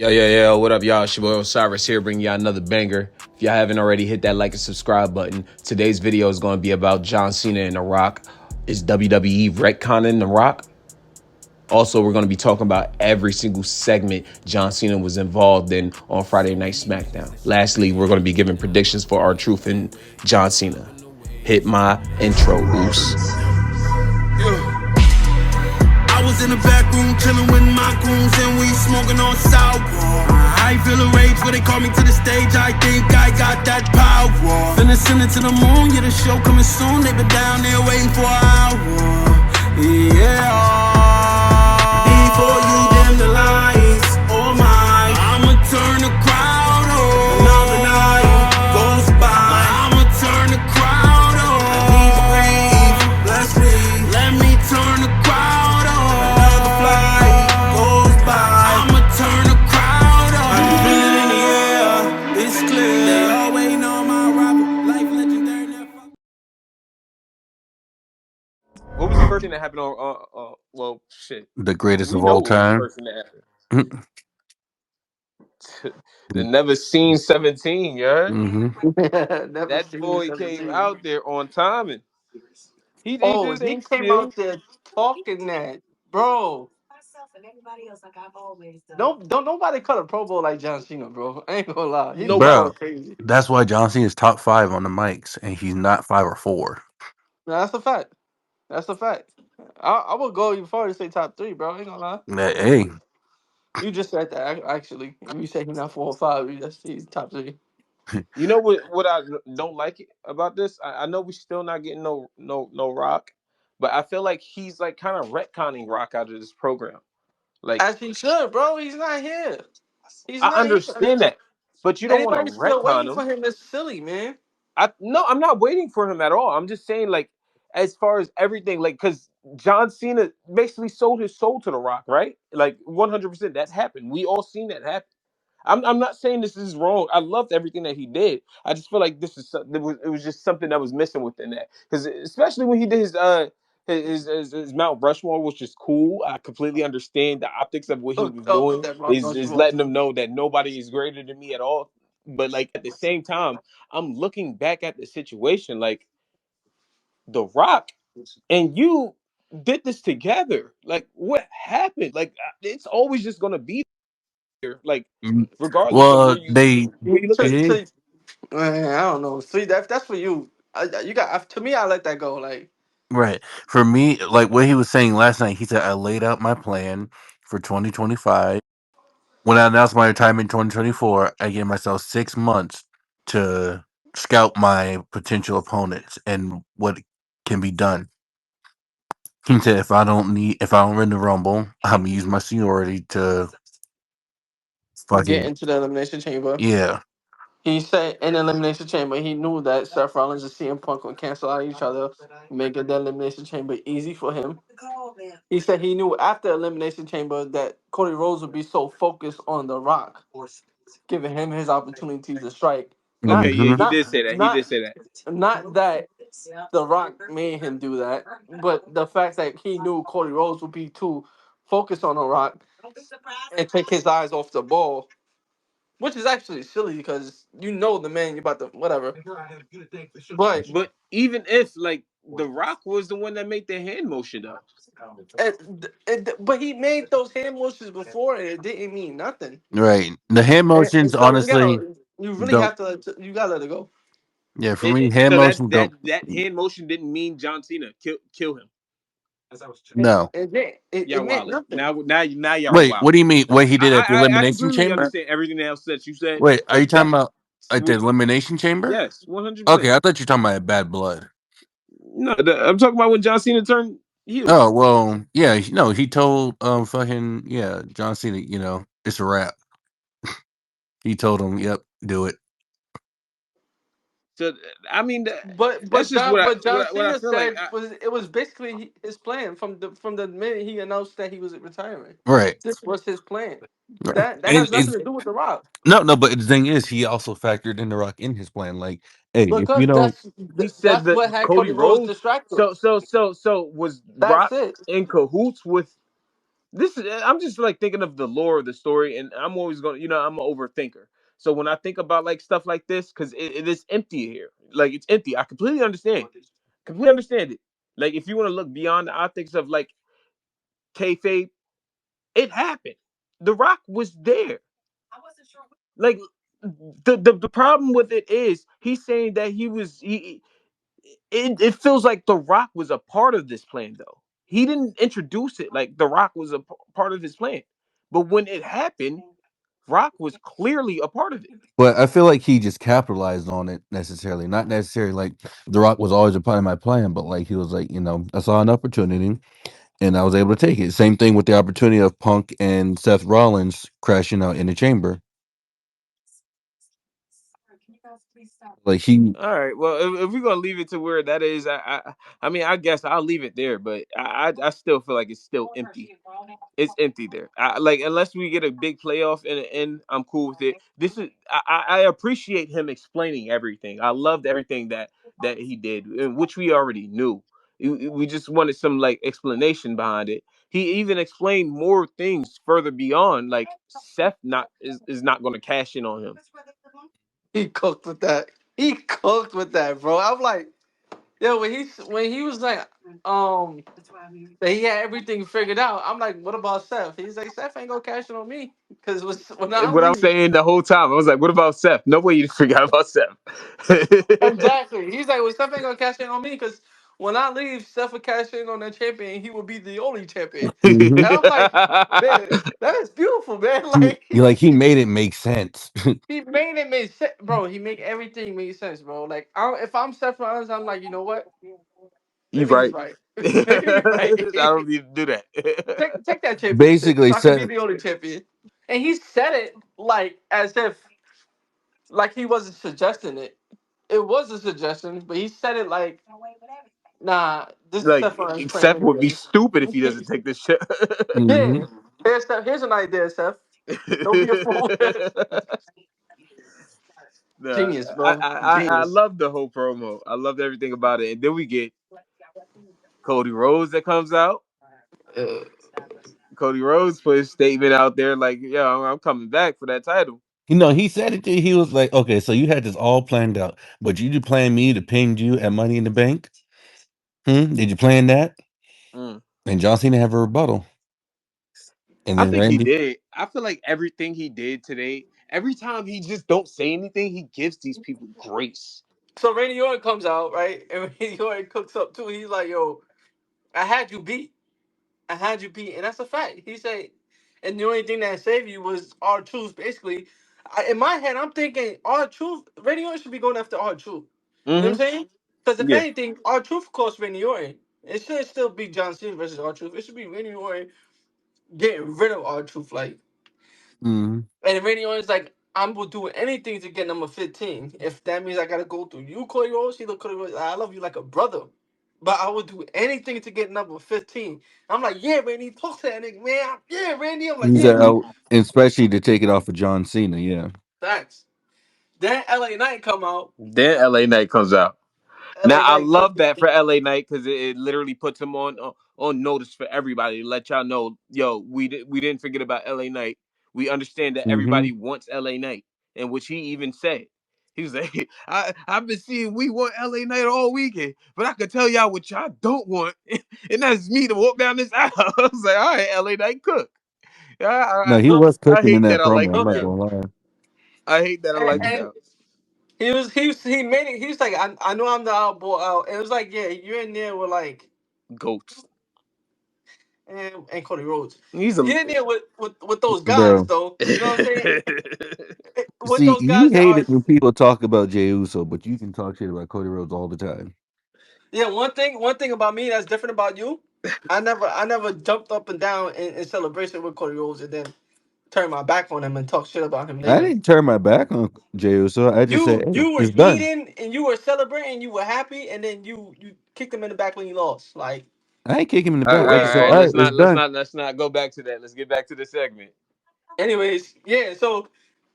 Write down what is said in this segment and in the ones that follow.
Yo, what up, y'all? It's your boy Osiris here, bringing y'all another banger. If y'all haven't already, hit that like and subscribe button. Today's video is going to be about John Cena and The Rock. Is WWE retconning The Rock? Also, we're going to be talking about every single segment John Cena was involved in on Friday Night SmackDown. Lastly, we're going to be giving predictions for R-Truth and John Cena. Hit my intro, Goose. I was in the back room chilling with my goons and we smoking on sour. I feel a rage when they call me to the stage. I think I got that power. Finna send it to the moon, yeah, the show coming soon. They been down there waiting for an hour. Yeah. Before you dim the lights, oh my, I'ma turn the crowd on. Now the night goes by, I'ma turn the crowd on. I need to breathe, bless me, let me turn the crowd on. Another flight goes by, I'ma turn the crowd on. I can feel it in the air, it's clear. They all waiting on my rapper, life legendary. What was the first thing that happened on well, shit. The greatest We of know all what was the time. first thing that happened. The never seen 17, you heard? Never That seen you boy came 17. out there on time and he Oh, just he he came still out there talking that, bro. Don't nobody cut a Pro Bowl like John Cena, bro. I ain't gonna lie, he be nobody. going Bro, crazy. that's why John Cena is top 5 on the mics, and he's not 5 or 4. No, that's a fact. That's a fact. I would go even farther to say top three, bro. I ain't gonna lie. Hey, You just said that actually. You say he's not 4 or 5. He's top three. You know what I don't like about this? I know we still not getting no Rock, but I feel like he's like kind of retconning Rock out of this program. Like As he should, bro. He's not here. He's I not here. understand that, but you don't want to Anybody still waiting retcon him. for him is silly, man. I'm not waiting for him at all. I'm just saying, like, as far as everything, like, because John Cena basically sold his soul to The Rock, right? Like, 100% that happened. We all seen that happen. I'm not saying this is wrong. I loved everything that he did. I just feel like this is it was just something that was missing within that. Because especially when he did his Mount Rushmore, which is cool. I completely understand the optics of what he was Oh, doing. that Mount Is Rushmore. letting them know that nobody is greater than me at all. But like at the same time, I'm looking back at the situation like The Rock and you did this together. Like what happened? Like it's always just gonna be there. Like regardless of well, they where you look at it. did. Man, I don't know. See, that's for you. You got to me. I let that go. Like, Right. For me, like what he was saying last night, he said, I laid out my plan for 2025. When I announced my retirement in 2024, I gave myself 6 months to scout my potential opponents and what can be done. He said, if I don't win the Rumble, I'm gonna use my seniority to get fucking into the elimination chamber. yeah. He said in the elimination chamber, he knew that Seth Rollins and CM Punk would cancel out each other, making the elimination chamber easy for him. He said he knew after elimination chamber that Cody Rose would be so focused on The Rock, giving him his opportunity to strike. Okay, Not, yeah, Hmm. he not, did say that. He did not, say that. not that The Rock made him do that, but the fact that he knew Cody Rose would be too focused on The Rock and take his eyes off the ball, which is actually silly because you know the man you about to whatever. But But even if like The Rock was the one that made the hand motion though. but he made those hand motions before and it didn't mean nothing. Right. The hand And motions, so you honestly, gotta you really don't. have to you gotta let it go. Yeah, for me, hand So that motions that don't. that hand motion didn't mean John Cena kill him. No. It Y'all meant wildin'. nothing. Now y'all Wait, what wildin'. do you mean? What he did at the I elimination completely chamber? understand everything else that you said, Wait, are you but that talking about at the elimination chamber? yes, 100%. Okay, I thought you were talking about Bad Blood. No, I'm talking about when John Cena turned heel. Oh well, yeah. No, he told fucking yeah, John Cena. It's a wrap. He told him, "Yep, do it." So I mean, But that's but just John but John what I Cena feel like. said it was basically his plan from the minute he announced that he was retiring. Right. This was his plan. Right. That And has nothing to do with The Rock. no, but the thing is, he also factored in the Rock in his plan. Like, hey, if you Because don't, He said that's that what had Cody Cody Rose Rose. distracted. So was That's Rock it. in cahoots with This is I'm just like thinking of the lore of the story, and I'm always going. I'm an overthinker. So when I think about like stuff like this, because it is empty here, like it's empty. I completely understand it. Like if you want to look beyond the optics of like kayfabe, it happened. The Rock was there. Like the problem with it is he's saying that it feels like The Rock was a part of this plan, though. He didn't introduce it like The Rock was part of his plan. But when it happened, Rock was clearly a part of it. But I feel like he just capitalized on it necessarily. Not necessarily like The Rock was always a part of my plan, but like he was like, I saw an opportunity and I was able to take it. Same thing with the opportunity of Punk and Seth Rollins crashing out in the chamber. Like he All right. Well, if we're gonna leave it to where that is, I mean, I guess I'll leave it there. But I still feel like it's still empty. It's empty there. Like unless we get a big playoff in the end, I'm cool with it. This is I appreciate him explaining everything. I loved everything that he did, which we already knew. We just wanted some like explanation behind it. He even explained more things further beyond, like Seth is not going to cash in on him. He cooked with that. He cooked with that, bro. I'm like, yo, when he was like, um, that he had everything figured out. I'm like, what about Seth? He's like, Seth ain't gonna cash it on me because when I What I was leave, saying the whole time, I was like, "What about Seth? No way you forgot about Seth." exactly. He's like, well, Seth ain't gonna cash in on me because when I leave, Seth will cash in on that champion. And he will be the only champion. Mhm. And I'm like, man, that is beautiful, man. Like he made it make sense. he made it make sense, bro. He make everything make sense, bro. Like if I'm Seth Rollins, I'm like, you know what? You Maybe he's right. right. Maybe he's I right. don't need to do that. Take that championship Basically so I can be said the only champion. And he said it like as if like he wasn't suggesting it. It was a suggestion, but he said it like, nah, this is Like Seth Rollins' plan Seth would be anyway. stupid if he doesn't take this shit. mhm. Yeah. Here's Seth, here's an idea, Seth. Don't be a fool. Nah, Genius, bro. I Genius. love the whole promo. I loved everything about it. And then we get Cody Rose that comes out. Uh, Cody Rose put his statement out there like, "Yo, I'm coming back for that title." He said it to He was like, okay, so you had this all planned out, but you did plan me to pin you at Money in the Bank? Did you plan that? Mm. And John Cena have a rebuttal. And I then think he Randy, did. I feel like everything he did today, every time he just don't say anything, he gives these people grace. so Randy Orton comes out, right? And Randy Orton cooks up too. He's like, yo, I had you beat. I had you beat, and that's a fact. He said, and the only thing that saved you was our truth. Basically, in my head, I'm thinking our truth. Randy Orton should be going after our truth. You know what I'm Mm-hmm. saying? Because if Yeah. anything, our truth cost Randy Orton. It should still be John Cena versus our truth. It should be Randy Orton getting rid of our truth. Like, mhm. and Randy Orton's like, I'm gonna do anything to get number 15. If that means I gotta go through you, Cody Rose, he look Cody Rose. I love you like a brother. But I would do anything to get number 15. I'm like, yeah, Randy, talk to that nigga, man. Yeah, Randy. I'm like, He yeah, said, Randy. oh, especially to take it off of John Cena. Yeah, Thanks. Then LA Knight come out. Then LA Knight comes out. Now LA I Knight love cooking. that for LA Knight because it literally puts him on notice for everybody to let y'all know, yo, we didn't forget about LA Knight. We understand that hmm everybody wants LA Knight, and which he even said. He was like, I've been seeing we want LA Knight all weekend, but I can tell y'all what y'all don't want, and that's me to walk down this aisle. I was like, all right, LA Knight cook. Yeah, no, he So, was I cooking in hate that that I like promo. I'm him not cooking. now. gonna lie. I hate that I like him And now. he made it. He was like, I know I'm the oddball out. And it was like, yeah, you're in there with like Goats. and Cody Rhodes. He's a You're in there with those guys Bro, though. You know what I'm saying? With see, those you guys that hate are it when people talk about Jey Uso, but you can talk shit about Cody Rhodes all the time. yeah. One thing about me that's different about you. I never jumped up and down in celebration with Cody Rhodes and then turn my back on him and talk shit about him I later. didn't turn my back on Jey Uso. I just said, You hey, you were it's done. eating and you were celebrating, you were happy, and then you kicked him in the back when he lost. Like, I ain't kick him in the All right, back. all I right, just all said, right. all right, it's done. Let's not go back to that. Let's get back to the segment. anyways, yeah. So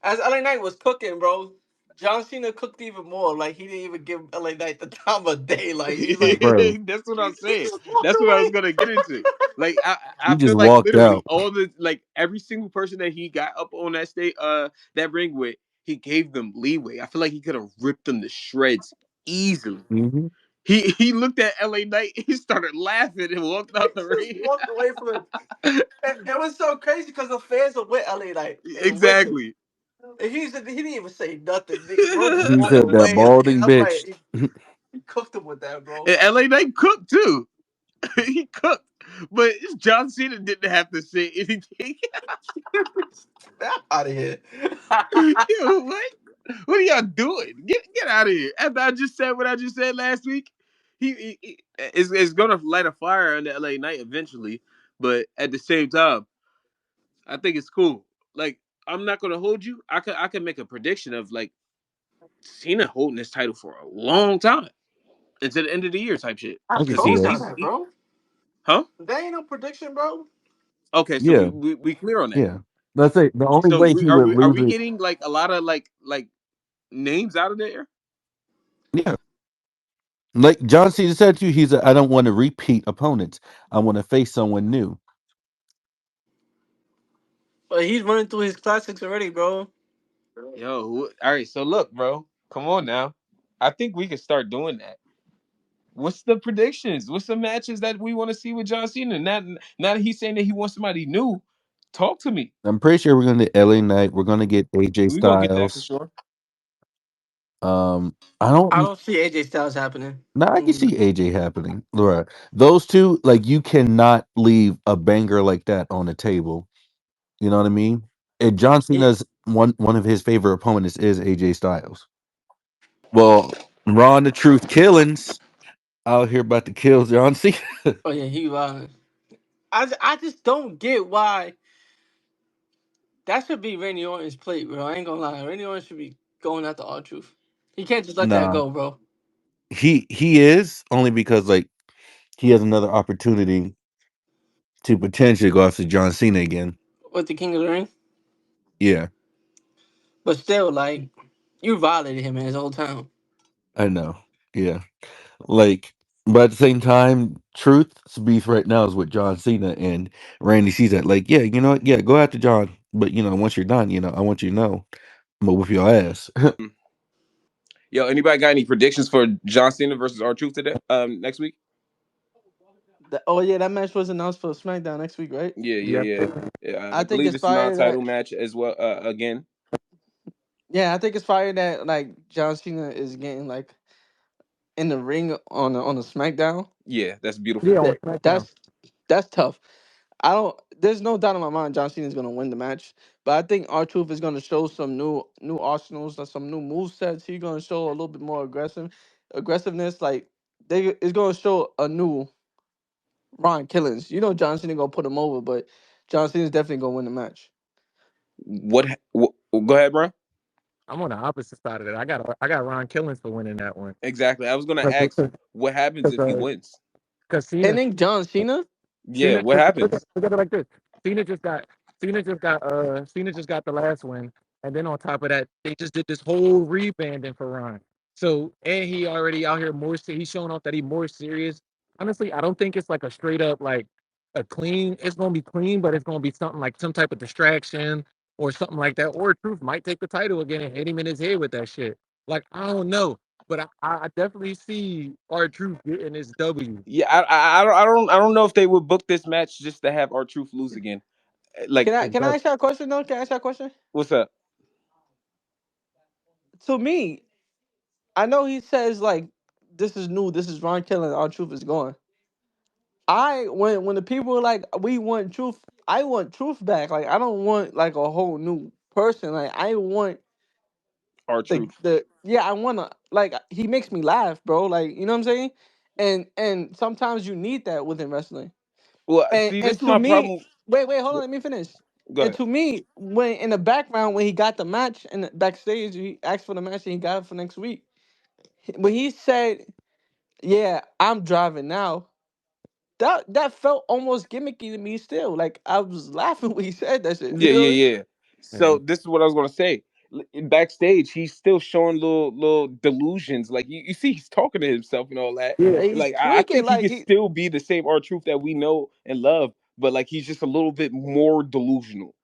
as LA Knight was cooking, bro. John Cena cooked even more. Like he didn't even give LA Knight the time of day. Like he's like, bro. That's what I'm he saying. just walked That's what I was away. gonna get into. Like I He just feel like walked literally out. all the like every single person that he got up on that stage, that ring with, he gave them leeway. I feel like he could have ripped them to shreds easily. Hmm. He looked at LA Knight, he started laughing and walked He out the just walked away from him. ring. It was so crazy because the fans are with LA Knight and with him. Exactly. And he didn't even say nothing. Bro just He walked said that away. balding I'm bitch. like, he cooked him with that, bro. And LA Knight cooked too. He cooked. But John Cena didn't have to say anything. Out of here. Yo, what? What are y'all doing? Get out of here. After I just said what I just said last week, it's gonna light a fire on the LA Knight eventually. But at the same time, I think it's cool. Like, I'm not gonna hold you. I can make a prediction of like Cena holding this title for a long time until the end of the year type shit. I I can Cause see told that. y'all that, bro. huh? That ain't no prediction, bro. Okay, so Yeah, we clear on that. yeah. Let's say the only So way he are would we lose it. getting like a lot of like names out of there? Yeah, like John Cena said to you, he's a, I don't want to repeat opponents. I want to face someone new. But he's running through his classics already, bro. Yo, all right. So look, bro, come on now. I think we can start doing that. What's the predictions? What's the matches that we want to see with John Cena? Now that he's saying that he wants somebody new, talk to me. I'm pretty sure we're going to LA Knight. We're going to get AJ We gonna get that for Styles. sure. I don't. I don't see AJ Styles happening. Now I can Mm. see AJ happening. Laura, those two, like you cannot leave a banger like that on the table. You know what I mean? And John He, Cena's one of his favorite opponents is AJ Styles. Well, Ron the Truth Killings out here about to kill John Cena. oh yeah, he violent. I just don't get why that should be Randy Orton's plate, bro. I ain't gonna lie. Randy Orton should be going after all truth. He can't just let that Nah, go, bro. he is only because like he has another opportunity to potentially go after John Cena again. With the King of the Ring. Yeah, But still, like, you violated him in his whole town. I know. Yeah. Like, but at the same time, Truth's beef right now is with John Cena and Randy sees that. Like, yeah, you know what? Yeah, go after John. But you know, once you're done, you know, I want you to know I'm gonna whip your ass. Yo, anybody got any predictions for John Cena versus R Truth today? Next week? Oh yeah, that match was announced for SmackDown next week, right? Yeah, yeah, Yep. yeah. Yeah, I I think believe it's it's fire non-title that match as well. Again, yeah, I think it's fire that like John Cena is getting like in the ring on a SmackDown. yeah, that's Yeah, beautiful. on That SmackDown. that's tough. I don't. There's no doubt in my mind John Cena's gonna win the match, but I think R Truth is gonna show some new arsenals, like some new move sets. He's gonna show a little bit more aggressiveness. Like they is gonna show a new Ron Killings. You know John Cena gonna put him over, but John Cena's definitely gonna win the match. What? Go ahead, bro. I'm on the opposite side of that. I got Ron Killings for winning that one. Exactly. I was gonna ask Because what happens if he wins. Cena Pinning John Cena. Yeah, what happens? Look at it like this. Cena just got Cena just got the last win, and then on top of that, they just did this whole rebanding for Ron. So and he already out here he's showing off that he's more serious. Honestly, I don't think it's like a straight up like a clean. It's gonna be clean, but it's gonna be something like some type of distraction or something like that. Or Truth might take the title again and hit him in his head with that shit. Like I don't know, but I definitely see our Truth getting his W. Yeah, I don't know if they would book this match just to have our Truth lose again. Like, Can I ask you a question though? Can I ask you a question? what's up? To me, I know he says like this is new, this is Ron Killing, our truth is gone. I when the people were like we want truth, I want truth back. Like I don't want like a whole new person. Like I want Our Truth. the yeah, I wanna like he makes me laugh, bro. Like you know what I'm saying? And sometimes you need that within wrestling. Well, see, this And is to my me, problem. wait, hold on, let me finish. Go And ahead. to me, when in the background when he got the match and backstage, he asked for the match and he got it for next week. When he said, "Yeah, I'm driving now," that felt almost gimmicky to me. Still, like I was laughing when he said that shit. Yeah, You know what I mean? yeah, yeah. So And this is what I was gonna say. backstage, he's still showing little delusions. Like you see, he's talking to himself and all that. Yeah, he's Like I tweaking think he like could he. still be the same R-Truth that we know and love, but like he's just a little bit more delusional.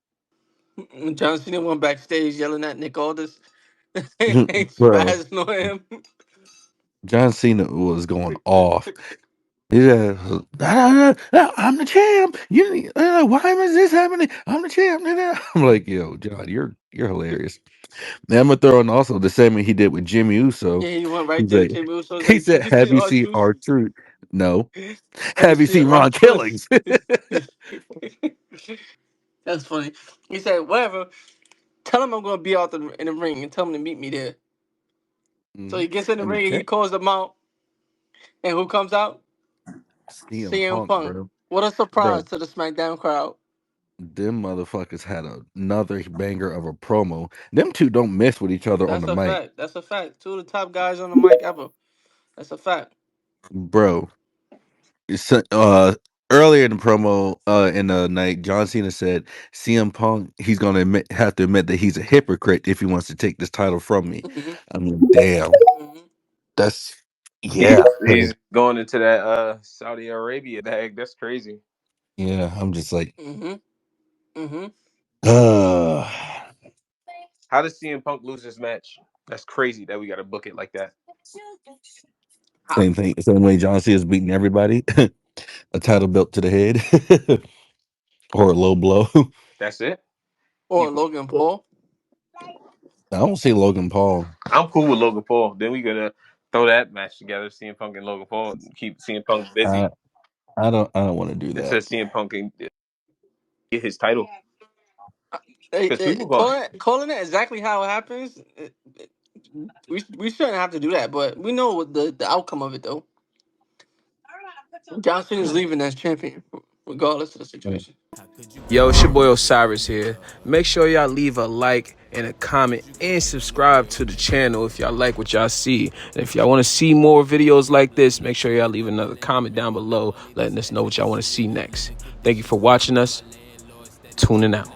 John Cena went backstage yelling at Nick Aldis, Bro, spazzing on him. John Cena was going off. Yeah, I'm the champ. Why is this happening? I'm the champ. I'm like, yo, John, you're hilarious. Now I'm gonna throw in also the same way he did with Jimmy Uso. Yeah, he went right He's there to like, Jimmy Uso. Was he like, said, "Did you see "Have you our seen truth? our truth?" No. Have you Have you seen seen our Ron truth?" Killings? That's funny. He said, "Whatever. Tell him I'm gonna be out in the ring and tell him to meet me there." So Mhm. he gets in the And the ring and he champ, calls them out. And who comes out? CM CM Punk, Punk. bro, What a surprise bro. to the SmackDown crowd. Them motherfuckers had another banger of a promo. Them two don't mess with each other on That's the a mic, fact. That's a fact. Two of the top guys on the mic ever. That's a fact. bro. It's, earlier in the promo, in the night, John Cena said CM Punk he's gonna have to admit that he's a hypocrite if he wants to take this title from me. Hmm. I mean, damn, Hmm. that's He's yeah, he's going into that Saudi Arabia bag. That's crazy. yeah. I'm just like, Hmm. Hmm. uh, How does CM Punk lose this match? That's crazy that we got to book it like that. same thing. Same way John Cena's beating everybody, a title belt to the head or a low blow. That's it. Or Logan Paul. I don't see Logan Paul. I'm cool with Logan Paul. Then we gonna throw that match together, CM Punk and Logan Paul, and keep CM Punk busy I I don't want to do until that. CM Punk can get his title. Hey, Because people going, calling it exactly how it happens. We shouldn't have to do that, but we know what the outcome of it though. John Cena's leaving as champion, regardless of the situation. Yo, it's your boy Osiris here. Make sure y'all leave a like and a comment and subscribe to the channel if y'all like what y'all see. And if y'all want to see more videos like this, make sure y'all leave another comment down below letting us know what y'all want to see next. Thank you for watching us. Tuning out.